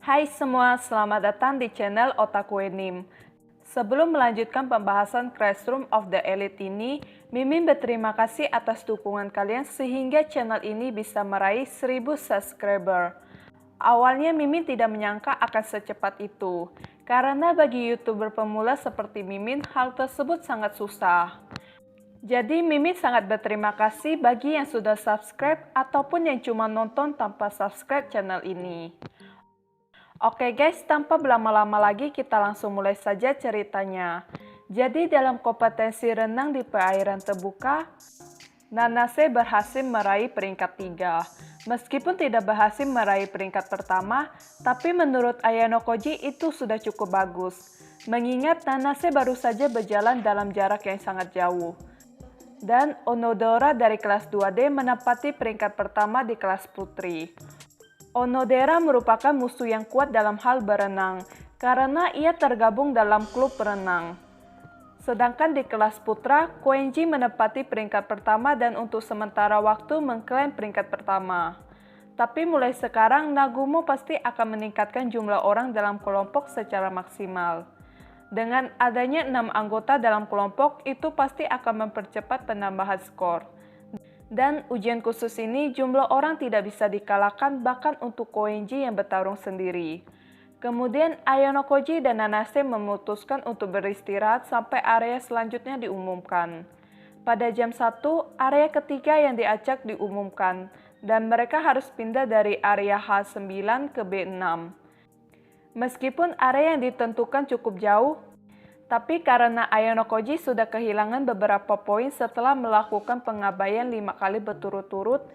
Hai semua, selamat datang di channel Otaku Anime. Sebelum melanjutkan pembahasan Classroom of the Elite ini, Mimin berterima kasih atas dukungan kalian sehingga channel ini bisa meraih 1000 subscriber. Awalnya Mimin tidak menyangka akan secepat itu, karena bagi YouTuber pemula seperti Mimin, hal tersebut sangat susah. Jadi Mimin sangat berterima kasih bagi yang sudah subscribe ataupun yang cuma nonton tanpa subscribe channel ini. Oke guys, tanpa berlama-lama lagi kita langsung mulai saja ceritanya. Jadi dalam kompetensi renang di perairan terbuka, Nanase berhasil meraih peringkat 3. Meskipun tidak berhasil meraih peringkat pertama, tapi menurut Ayano Koji itu sudah cukup bagus. Mengingat Nanase baru saja berjalan dalam jarak yang sangat jauh. Dan Onodera dari kelas 2D menempati peringkat pertama di kelas putri. Onodera merupakan musuh yang kuat dalam hal berenang, karena ia tergabung dalam klub berenang. Sedangkan di kelas putra, Koenji menempati peringkat pertama dan untuk sementara waktu mengklaim peringkat pertama. Tapi mulai sekarang, Nagumo pasti akan meningkatkan jumlah orang dalam kelompok secara maksimal. Dengan adanya 6 anggota dalam kelompok, itu pasti akan mempercepat penambahan skor. Dan ujian khusus ini jumlah orang tidak bisa dikalahkan bahkan untuk Koenji yang bertarung sendiri. Kemudian Ayano Koji dan Nanase memutuskan untuk beristirahat sampai area selanjutnya diumumkan. Pada jam 1, area ketiga yang diacak diumumkan dan mereka harus pindah dari area H9 ke B6. Meskipun area yang ditentukan cukup jauh, tapi karena Ayano Koji sudah kehilangan beberapa poin setelah melakukan pengabaian 5 kali berturut-turut,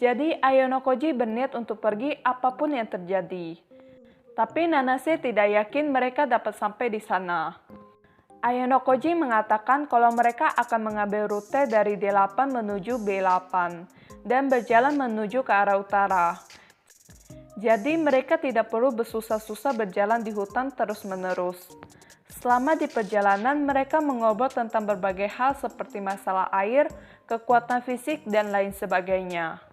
jadi Ayano Koji berniat untuk pergi apapun yang terjadi. Tapi Nanase tidak yakin mereka dapat sampai di sana. Ayano Koji mengatakan kalau mereka akan mengambil rute dari D8 menuju B8 dan berjalan menuju ke arah utara. Jadi mereka tidak perlu bersusah-susah berjalan di hutan terus-menerus. Selama di perjalanan, mereka mengobrol tentang berbagai hal seperti masalah air, kekuatan fisik, dan lain sebagainya.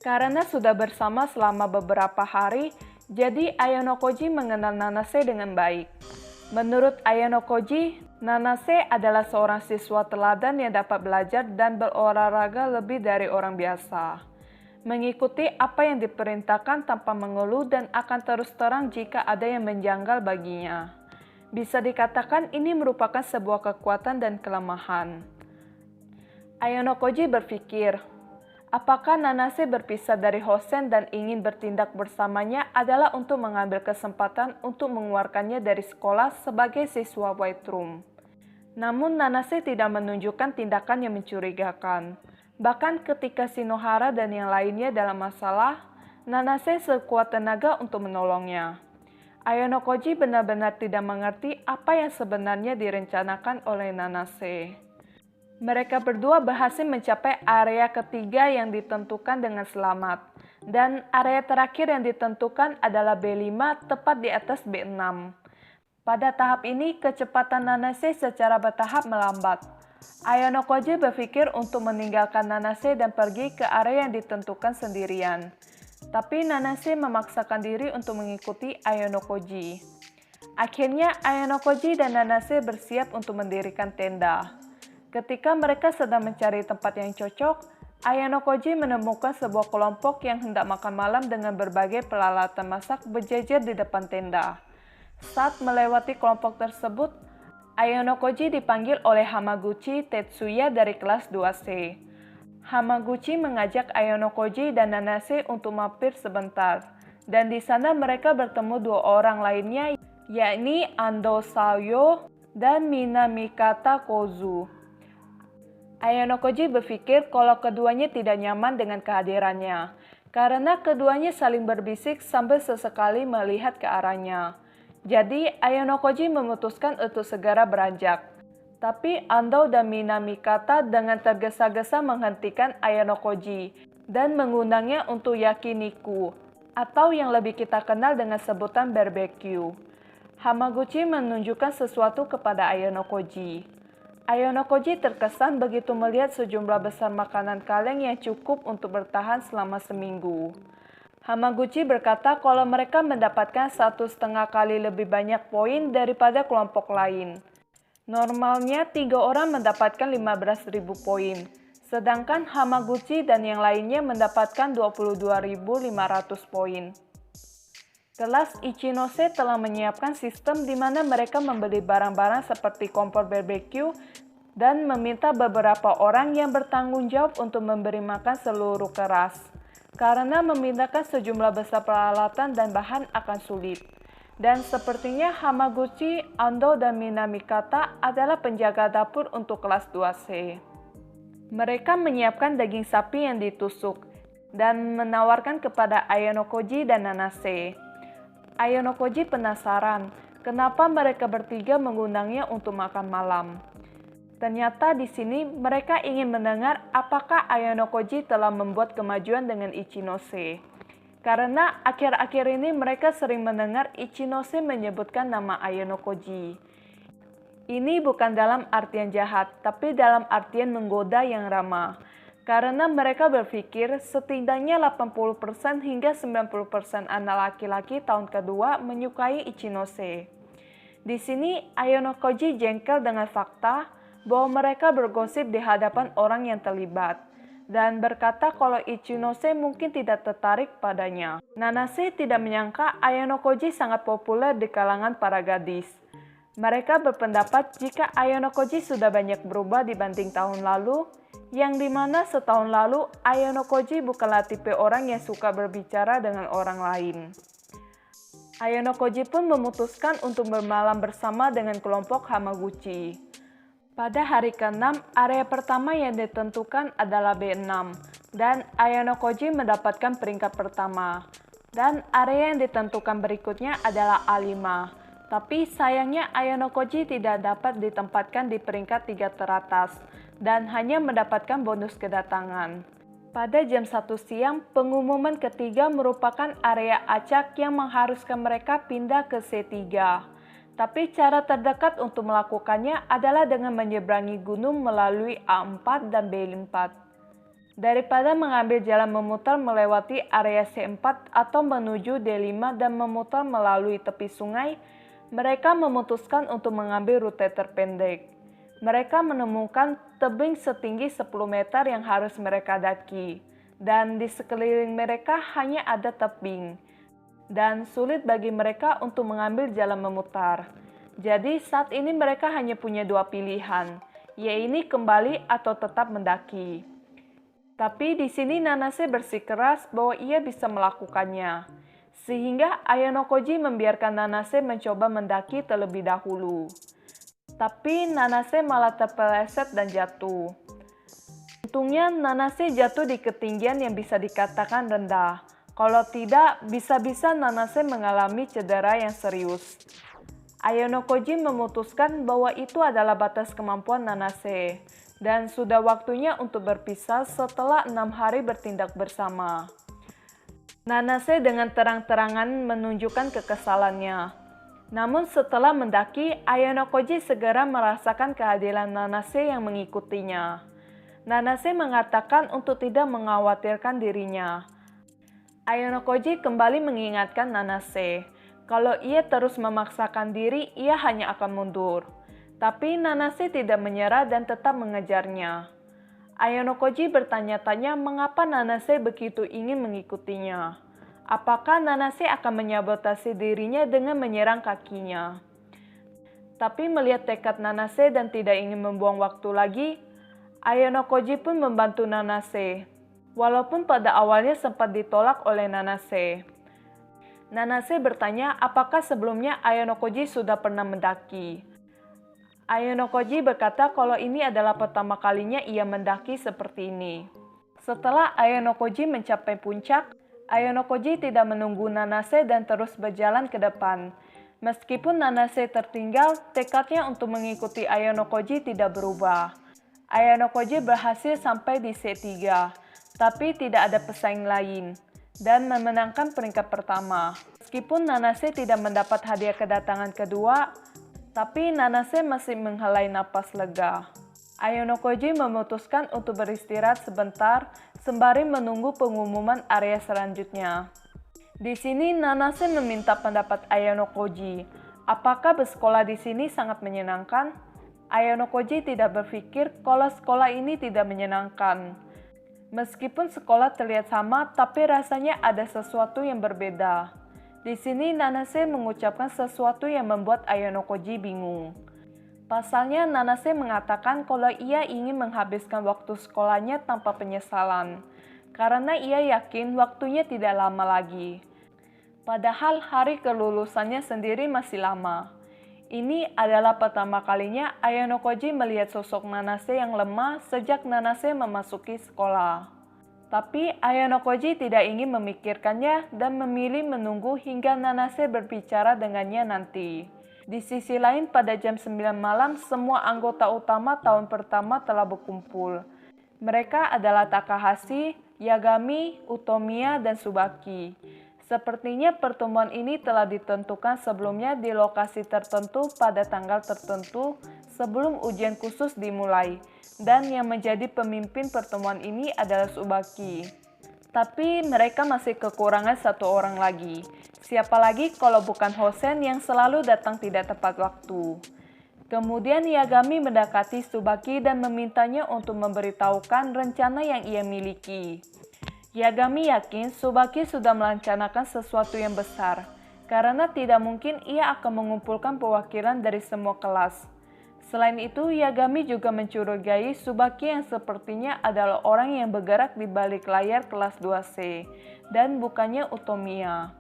Karena sudah bersama selama beberapa hari, jadi Ayano Koji mengenal Nanase dengan baik. Menurut Ayano Koji, Nanase adalah seorang siswa teladan yang dapat belajar dan berolahraga lebih dari orang biasa. Mengikuti apa yang diperintahkan tanpa mengeluh dan akan terus terang jika ada yang menjanggal baginya. Bisa dikatakan ini merupakan sebuah kekuatan dan kelemahan. Ayano Koji berpikir, apakah Nanase berpisah dari Hosen dan ingin bertindak bersamanya adalah untuk mengambil kesempatan untuk mengeluarkannya dari sekolah sebagai siswa White Room. Namun Nanase tidak menunjukkan tindakan yang mencurigakan. Bahkan ketika Shinohara dan yang lainnya dalam masalah, Nanase sekuat tenaga untuk menolongnya. Ayano Koji benar-benar tidak mengerti apa yang sebenarnya direncanakan oleh Nanase. Mereka berdua berhasil mencapai area ketiga yang ditentukan dengan selamat. Dan area terakhir yang ditentukan adalah B5 tepat di atas B6. Pada tahap ini, kecepatan Nanase secara bertahap melambat. Ayano Koji berpikir untuk meninggalkan Nanase dan pergi ke area yang ditentukan sendirian. Tapi Nanase memaksakan diri untuk mengikuti Ayano Koji. Akhirnya Ayano Koji dan Nanase bersiap untuk mendirikan tenda. Ketika mereka sedang mencari tempat yang cocok, Ayano Koji menemukan sebuah kelompok yang hendak makan malam dengan berbagai peralatan masak berjejer di depan tenda. Saat melewati kelompok tersebut, Ayano Koji dipanggil oleh Hamaguchi Tetsuya dari kelas 2C. Hamaguchi mengajak Ayano Koji dan Nanase untuk mampir sebentar, dan di sana mereka bertemu 2 orang lainnya, yakni Ando Sayo dan Minamikata Kozu. Ayano Koji berpikir kalau keduanya tidak nyaman dengan kehadirannya, karena keduanya saling berbisik sambil sesekali melihat ke arahnya. Jadi Ayano Koji memutuskan untuk segera beranjak. Tapi Ando dan Minamikata dengan tergesa-gesa menghentikan Ayano Koji dan mengundangnya untuk yakiniku, atau yang lebih kita kenal dengan sebutan barbecue. Hamaguchi menunjukkan sesuatu kepada Ayano Koji. Ayano Koji terkesan begitu melihat sejumlah besar makanan kaleng yang cukup untuk bertahan selama seminggu. Hamaguchi berkata kalau mereka mendapatkan 1,5 kali lebih banyak poin daripada kelompok lain. Normalnya 3 orang mendapatkan 15.000 poin, sedangkan Hamaguchi dan yang lainnya mendapatkan 22.500 poin. Kelas Ichinose telah menyiapkan sistem di mana mereka membeli barang-barang seperti kompor barbeque dan meminta beberapa orang yang bertanggung jawab untuk memberi makan seluruh kelas. Karena memindahkan sejumlah besar peralatan dan bahan akan sulit. Dan sepertinya Hamaguchi, Ando, dan Minamikata adalah penjaga dapur untuk kelas 2C. Mereka menyiapkan daging sapi yang ditusuk dan menawarkan kepada Ayanokoji dan Nanase. Ayanokoji penasaran kenapa mereka bertiga mengundangnya untuk makan malam. Ternyata di sini mereka ingin mendengar apakah Ayanokoji telah membuat kemajuan dengan Ichinose. Karena akhir-akhir ini mereka sering mendengar Ichinose menyebutkan nama Ayanokoji. Ini bukan dalam artian jahat, tapi dalam artian menggoda yang ramah. Karena mereka berpikir setidaknya 80% hingga 90% anak laki-laki tahun kedua menyukai Ichinose. Di sini Ayanokoji jengkel dengan fakta bahwa mereka bergosip di hadapan orang yang terlibat dan berkata kalau Ichinose mungkin tidak tertarik padanya. Nanase tidak menyangka Ayanokoji sangat populer di kalangan para gadis. Mereka berpendapat jika Ayanokoji sudah banyak berubah dibanding tahun lalu, yang dimana setahun lalu Ayanokoji bukanlah tipe orang yang suka berbicara dengan orang lain. Ayanokoji pun memutuskan untuk bermalam bersama dengan kelompok Hamaguchi. Pada hari ke-6, area pertama yang ditentukan adalah B6, dan Ayanokoji mendapatkan peringkat pertama. Dan area yang ditentukan berikutnya adalah A5, tapi sayangnya Ayanokoji tidak dapat ditempatkan di peringkat 3 teratas, dan hanya mendapatkan bonus kedatangan. Pada jam 1 siang, pengumuman ketiga merupakan area acak yang mengharuskan mereka pindah ke C3. Tapi cara terdekat untuk melakukannya adalah dengan menyeberangi gunung melalui A4 dan B4. Daripada mengambil jalan memutar melewati area C4 atau menuju D5 dan memutar melalui tepi sungai, mereka memutuskan untuk mengambil rute terpendek. Mereka menemukan tebing setinggi 10 meter yang harus mereka daki, dan di sekeliling mereka hanya ada tebing. Dan sulit bagi mereka untuk mengambil jalan memutar. Jadi saat ini mereka hanya punya 2 pilihan, yaitu kembali atau tetap mendaki. Tapi di sini Nanase bersikeras bahwa ia bisa melakukannya, sehingga Ayanokoji membiarkan Nanase mencoba mendaki terlebih dahulu. Tapi Nanase malah terpeleset dan jatuh. Untungnya Nanase jatuh di ketinggian yang bisa dikatakan rendah. Kalau tidak, bisa-bisa Nanase mengalami cedera yang serius. Ayanokoji memutuskan bahwa itu adalah batas kemampuan Nanase, dan sudah waktunya untuk berpisah setelah 6 hari bertindak bersama. Nanase dengan terang-terangan menunjukkan kekesalannya. Namun setelah mendaki, Ayanokoji segera merasakan kehadiran Nanase yang mengikutinya. Nanase mengatakan untuk tidak mengkhawatirkan dirinya. Ayanokoji kembali mengingatkan Nanase, kalau ia terus memaksakan diri, ia hanya akan mundur. Tapi Nanase tidak menyerah dan tetap mengejarnya. Ayanokoji bertanya-tanya mengapa Nanase begitu ingin mengikutinya. Apakah Nanase akan menyabotase dirinya dengan menyerang kakinya? Tapi melihat tekad Nanase dan tidak ingin membuang waktu lagi, Ayanokoji pun membantu Nanase. Walaupun pada awalnya sempat ditolak oleh Nanase. Nanase bertanya apakah sebelumnya Ayanokoji sudah pernah mendaki. Ayanokoji berkata kalau ini adalah pertama kalinya ia mendaki seperti ini. Setelah Ayanokoji mencapai puncak, Ayanokoji tidak menunggu Nanase dan terus berjalan ke depan. Meskipun Nanase tertinggal, tekadnya untuk mengikuti Ayanokoji tidak berubah. Ayanokoji berhasil sampai di C3. Tapi tidak ada pesaing lain, dan memenangkan peringkat pertama. Meskipun Nanase tidak mendapat hadiah kedatangan kedua, tapi Nanase masih menghelai napas lega. Ayanokoji memutuskan untuk beristirahat sebentar sembari menunggu pengumuman area selanjutnya. Di sini Nanase meminta pendapat Ayano Koji. Apakah bersekolah di sini sangat menyenangkan? Ayano Koji tidak berpikir kalau sekolah ini tidak menyenangkan. Meskipun sekolah terlihat sama, tapi rasanya ada sesuatu yang berbeda. Di sini Nanase mengucapkan sesuatu yang membuat Ayano Koji bingung. Pasalnya Nanase mengatakan kalau ia ingin menghabiskan waktu sekolahnya tanpa penyesalan. Karena ia yakin waktunya tidak lama lagi. Padahal hari kelulusannya sendiri masih lama. Ini adalah pertama kalinya Ayano Koji melihat sosok Nanase yang lemah sejak Nanase memasuki sekolah. Tapi Ayano Koji tidak ingin memikirkannya dan memilih menunggu hingga Nanase berbicara dengannya nanti. Di sisi lain pada jam 9 malam semua anggota utama tahun pertama telah berkumpul. Mereka adalah Takahashi, Yagami, Utomiya, dan Tsubaki. Sepertinya pertemuan ini telah ditentukan sebelumnya di lokasi tertentu pada tanggal tertentu sebelum ujian khusus dimulai. Dan yang menjadi pemimpin pertemuan ini adalah Tsubaki. Tapi mereka masih kekurangan satu orang lagi. Siapa lagi kalau bukan Hosen yang selalu datang tidak tepat waktu. Kemudian Yagami mendekati Tsubaki dan memintanya untuk memberitahukan rencana yang ia miliki. Yagami yakin Tsubaki sudah merencanakan sesuatu yang besar, karena tidak mungkin ia akan mengumpulkan perwakilan dari semua kelas. Selain itu, Yagami juga mencurigai Tsubaki yang sepertinya adalah orang yang bergerak di balik layar kelas 2C, dan bukannya Utomiya.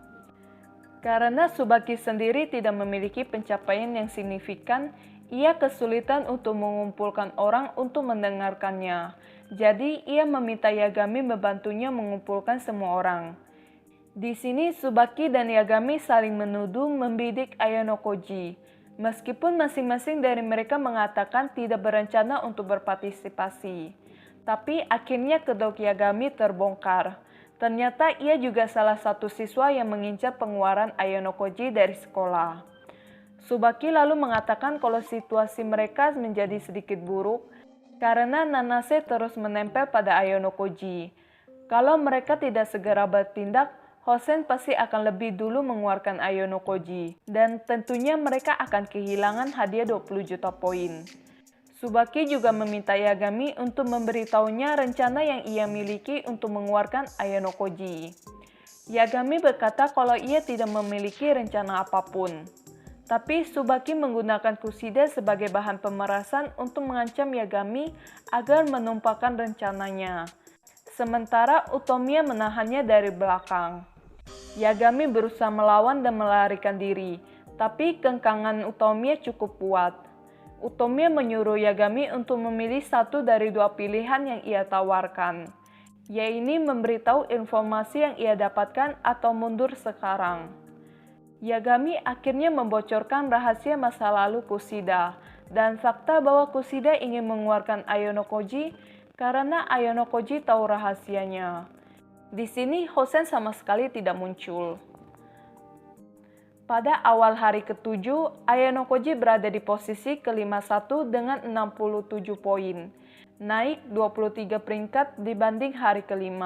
Karena Tsubaki sendiri tidak memiliki pencapaian yang signifikan, ia kesulitan untuk mengumpulkan orang untuk mendengarkannya. Jadi, ia meminta Yagami membantunya mengumpulkan semua orang. Di sini, Tsubaki dan Yagami saling menuduh membidik Ayano Koji. Meskipun masing-masing dari mereka mengatakan tidak berencana untuk berpartisipasi. Tapi akhirnya kedok Yagami terbongkar. Ternyata ia juga salah satu siswa yang mengincar pengeluaran Ayano Koji dari sekolah. Tsubaki lalu mengatakan kalau situasi mereka menjadi sedikit buruk karena Nanase terus menempel pada Ayano Koji. Kalau mereka tidak segera bertindak, Hosen pasti akan lebih dulu mengeluarkan Ayano Koji. Dan tentunya mereka akan kehilangan hadiah 20 juta poin. Tsubaki juga meminta Yagami untuk memberitahunya rencana yang ia miliki untuk mengeluarkan Ayano Koji. Yagami berkata kalau ia tidak memiliki rencana apapun. Tapi Tsubaki menggunakan Kushida sebagai bahan pemerasan untuk mengancam Yagami agar menumpahkan rencananya. Sementara Utomiya menahannya dari belakang. Yagami berusaha melawan dan melarikan diri, tapi kengkangan Utomiya cukup kuat. Utomiya menyuruh Yagami untuk memilih satu dari dua pilihan yang ia tawarkan, yaitu memberitahu informasi yang ia dapatkan atau mundur sekarang. Yagami akhirnya membocorkan rahasia masa lalu Kushida dan fakta bahwa Kushida ingin mengeluarkan Ayano Koji karena Ayano Koji tahu rahasianya. Di sini Hosen sama sekali tidak muncul. Pada awal hari ke-7, Ayano Koji berada di posisi ke-51 dengan 67 poin, naik 23 peringkat dibanding hari ke-5.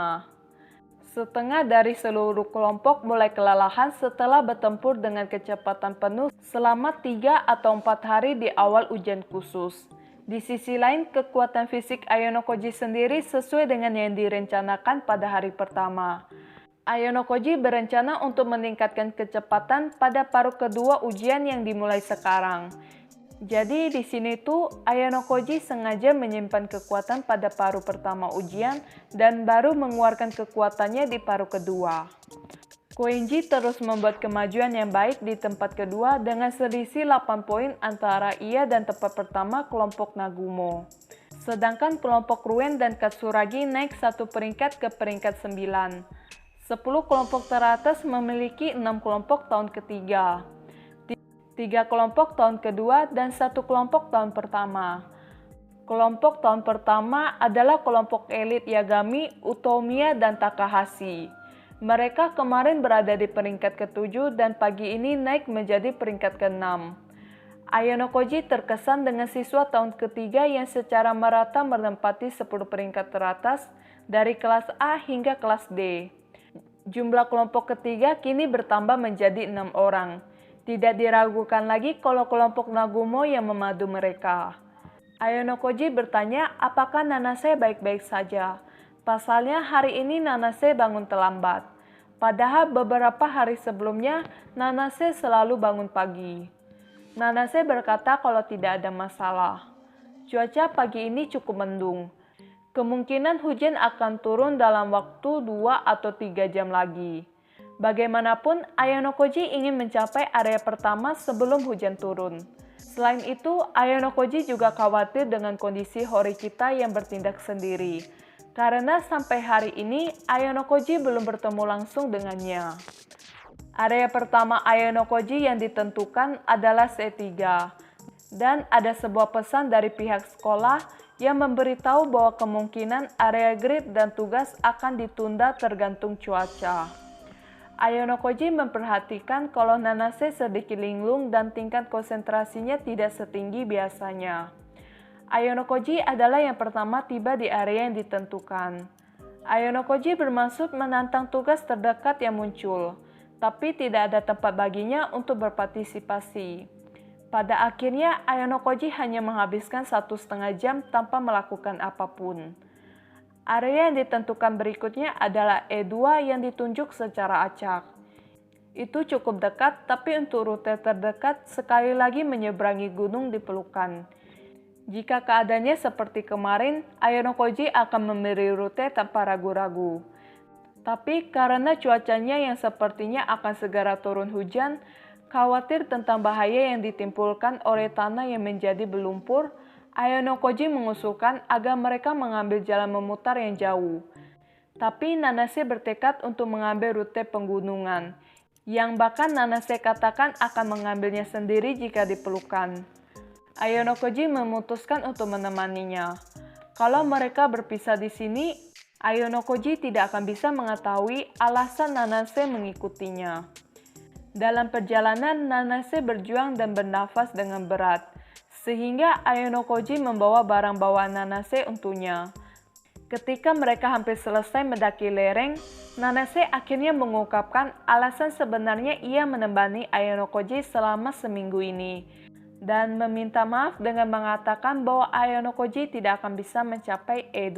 Setengah dari seluruh kelompok mulai kelelahan setelah bertempur dengan kecepatan penuh selama 3 atau 4 hari di awal ujian khusus. Di sisi lain, kekuatan fisik Ayano Koji sendiri sesuai dengan yang direncanakan pada hari pertama. Ayano Koji berencana untuk meningkatkan kecepatan pada paruh kedua ujian yang dimulai sekarang. Jadi di sini tuh Ayano Koji sengaja menyimpan kekuatan pada paruh pertama ujian dan baru mengeluarkan kekuatannya di paruh kedua. Koenji terus membuat kemajuan yang baik di tempat kedua dengan selisih 8 poin antara ia dan tempat pertama kelompok Nagumo. Sedangkan kelompok Ruen dan Katsuragi naik 1 peringkat ke peringkat 9. 10 kelompok teratas memiliki 6 kelompok tahun ketiga. 3 kelompok tahun kedua dan 1 kelompok tahun pertama. Kelompok tahun pertama adalah kelompok elit Yagami, Utomiya, dan Takahashi. Mereka kemarin berada di peringkat ke-7 dan pagi ini naik menjadi peringkat ke-6. Ayano Koji terkesan dengan siswa tahun ketiga yang secara merata menempati 10 peringkat teratas dari kelas A hingga kelas D. Jumlah kelompok ketiga kini bertambah menjadi 6 orang. Tidak diragukan lagi kalau kelompok Nagumo yang memadu mereka. Ayonokoji bertanya apakah Nanase baik-baik saja. Pasalnya hari ini Nanase bangun terlambat. Padahal beberapa hari sebelumnya Nanase selalu bangun pagi. Nanase berkata kalau tidak ada masalah. Cuaca pagi ini cukup mendung. Kemungkinan hujan akan turun dalam waktu 2 atau 3 jam lagi. Bagaimanapun, Ayonokoji ingin mencapai area pertama sebelum hujan turun. Selain itu, Ayonokoji juga khawatir dengan kondisi Horikita yang bertindak sendiri. Karena sampai hari ini, Ayonokoji belum bertemu langsung dengannya. Area pertama Ayonokoji yang ditentukan adalah C3. Dan ada sebuah pesan dari pihak sekolah yang memberitahu bahwa kemungkinan area grid dan tugas akan ditunda tergantung cuaca. Ayonokoji memperhatikan kalau Nanase sedikit linglung dan tingkat konsentrasinya tidak setinggi biasanya. Ayonokoji adalah yang pertama tiba di area yang ditentukan. Ayonokoji bermaksud menantang tugas terdekat yang muncul, tapi tidak ada tempat baginya untuk berpartisipasi. Pada akhirnya, Ayonokoji hanya menghabiskan 1,5 jam tanpa melakukan apapun. Area yang ditentukan berikutnya adalah E2 yang ditunjuk secara acak. Itu cukup dekat, tapi untuk rute terdekat sekali lagi menyeberangi gunung diperlukan. Jika keadaannya seperti kemarin, Ayonokoji akan memilih rute tanpa ragu-ragu. Tapi karena cuacanya yang sepertinya akan segera turun hujan, khawatir tentang bahaya yang ditimbulkan oleh tanah yang menjadi berlumpur, Ayonokoji mengusulkan agar mereka mengambil jalan memutar yang jauh. Tapi Nanase bertekad untuk mengambil rute penggunungan, yang bahkan Nanase katakan akan mengambilnya sendiri jika diperlukan. Ayonokoji memutuskan untuk menemaninya. Kalau mereka berpisah di sini, Ayonokoji tidak akan bisa mengetahui alasan Nanase mengikutinya. Dalam perjalanan, Nanase berjuang dan bernafas dengan berat, sehingga Ayonokoji membawa barang bawaan Nanase untuknya. Ketika mereka hampir selesai mendaki lereng, Nanase akhirnya mengungkapkan alasan sebenarnya ia menemani Ayonokoji selama seminggu ini, dan meminta maaf dengan mengatakan bahwa Ayonokoji tidak akan bisa mencapai E2.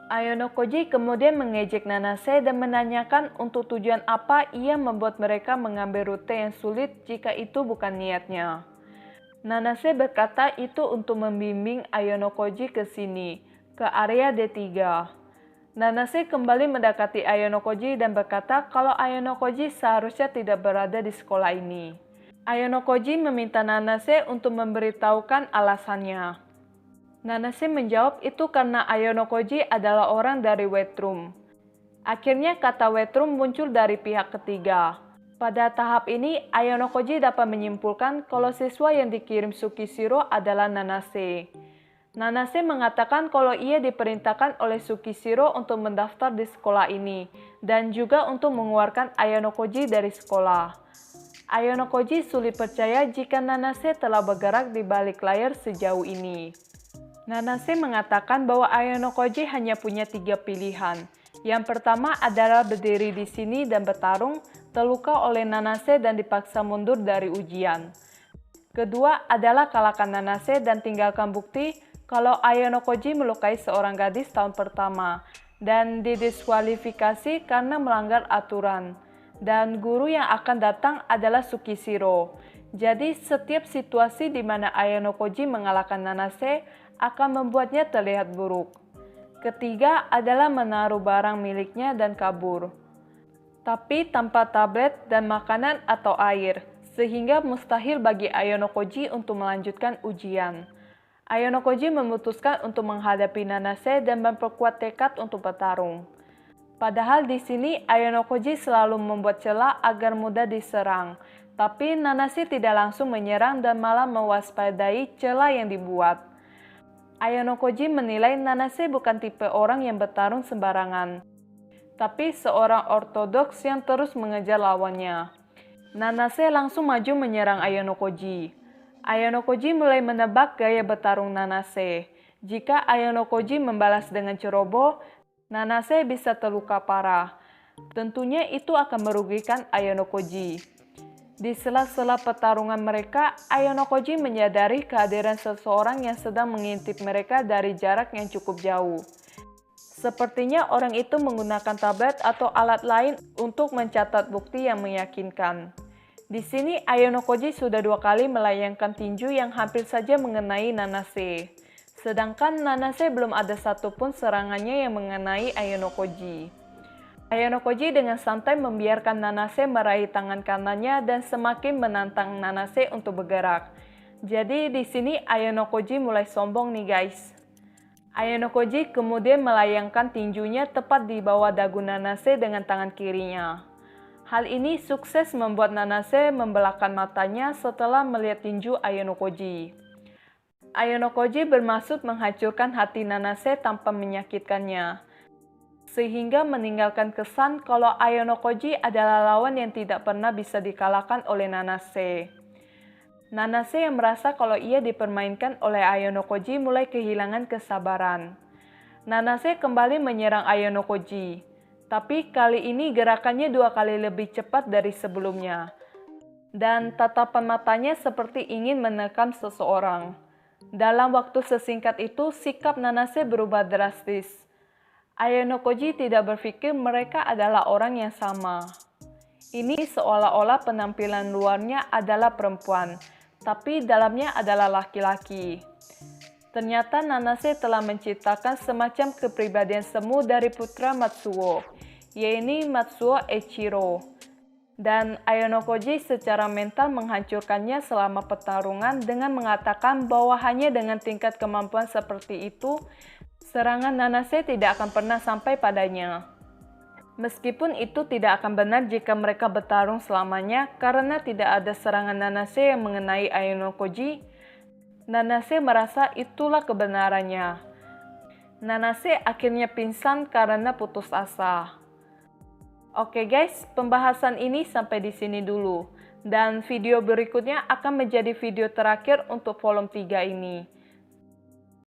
Ayonokoji kemudian mengejek Nanase dan menanyakan untuk tujuan apa ia membuat mereka mengambil rute yang sulit jika itu bukan niatnya. Nanase berkata itu untuk membimbing Ayonokoji ke sini, ke area D3. Nanase kembali mendekati Ayonokoji dan berkata kalau Ayonokoji seharusnya tidak berada di sekolah ini. Ayonokoji meminta Nanase untuk memberitahukan alasannya. Nanase menjawab itu karena Ayonokoji adalah orang dari Wet Room. Akhirnya kata Wet Room muncul dari pihak ketiga. Pada tahap ini, Ayonokoji dapat menyimpulkan kalau siswa yang dikirim Tsukishiro adalah Nanase. Nanase mengatakan kalau ia diperintahkan oleh Tsukishiro untuk mendaftar di sekolah ini, dan juga untuk mengeluarkan Ayonokoji dari sekolah. Ayonokoji sulit percaya jika Nanase telah bergerak di balik layar sejauh ini. Nanase mengatakan bahwa Ayonokoji hanya punya 3 pilihan. Yang pertama adalah berdiri di sini dan bertarung, terluka oleh Nanase dan dipaksa mundur dari ujian. Kedua adalah kalahkan Nanase dan tinggalkan bukti kalau Ayonokoji melukai seorang gadis tahun pertama dan didiskualifikasi karena melanggar aturan. Dan guru yang akan datang adalah Tsukishiro. Jadi setiap situasi di mana Ayonokoji mengalahkan Nanase akan membuatnya terlihat buruk. Ketiga adalah menaruh barang miliknya dan kabur, tapi tanpa tablet dan makanan atau air, sehingga mustahil bagi Ayonokoji untuk melanjutkan ujian. Ayonokoji memutuskan untuk menghadapi Nanase dan memperkuat tekad untuk bertarung. Padahal di sini Ayonokoji selalu membuat celah agar mudah diserang, tapi Nanase tidak langsung menyerang dan malah mewaspadai celah yang dibuat. Ayonokoji menilai Nanase bukan tipe orang yang bertarung sembarangan, tapi seorang ortodoks yang terus mengejar lawannya. Nanase langsung maju menyerang Ayonokoji. Ayonokoji mulai menebak gaya bertarung Nanase. Jika Ayonokoji membalas dengan ceroboh, Nanase bisa terluka parah. Tentunya itu akan merugikan Ayanokoji. Di sela-sela pertarungan mereka, Ayanokoji menyadari kehadiran seseorang yang sedang mengintip mereka dari jarak yang cukup jauh. Sepertinya orang itu menggunakan tablet atau alat lain untuk mencatat bukti yang meyakinkan. Di sini Ayanokoji sudah 2 kali melayangkan tinju yang hampir saja mengenai Nanase. Sedangkan Nanase belum ada satupun serangannya yang mengenai Ayanokoji. Ayanokoji dengan santai membiarkan Nanase meraih tangan kanannya dan semakin menantang Nanase untuk bergerak. Jadi di sini Ayanokoji mulai sombong nih guys. Ayanokoji kemudian melayangkan tinjunya tepat di bawah dagu Nanase dengan tangan kirinya. Hal ini sukses membuat Nanase membelahkan matanya setelah melihat tinju Ayanokoji. Ayanokoji bermaksud menghancurkan hati Nanase tanpa menyakitkannya, sehingga meninggalkan kesan kalau Ayanokoji adalah lawan yang tidak pernah bisa dikalahkan oleh Nanase. Nanase yang merasa kalau ia dipermainkan oleh Ayanokoji mulai kehilangan kesabaran. Nanase kembali menyerang Ayanokoji, tapi kali ini gerakannya 2 kali lebih cepat dari sebelumnya. Dan tatapan matanya seperti ingin menekan seseorang. Dalam waktu sesingkat itu, sikap Nanase berubah drastis. Ayanokoji tidak berpikir mereka adalah orang yang sama. Ini seolah-olah penampilan luarnya adalah perempuan, tapi dalamnya adalah laki-laki. Ternyata Nanase telah menciptakan semacam kepribadian semu dari putra Matsuo, yaitu Matsuo Eiichiro. Dan Ayanokoji secara mental menghancurkannya selama pertarungan dengan mengatakan bahwa hanya dengan tingkat kemampuan seperti itu, serangan Nanase tidak akan pernah sampai padanya. Meskipun itu tidak akan benar jika mereka bertarung selamanya, karena tidak ada serangan Nanase yang mengenai Ayanokoji, Nanase merasa itulah kebenarannya. Nanase akhirnya pingsan karena putus asa. Oke guys, pembahasan ini sampai di sini dulu. Dan video berikutnya akan menjadi video terakhir untuk volume 3 ini.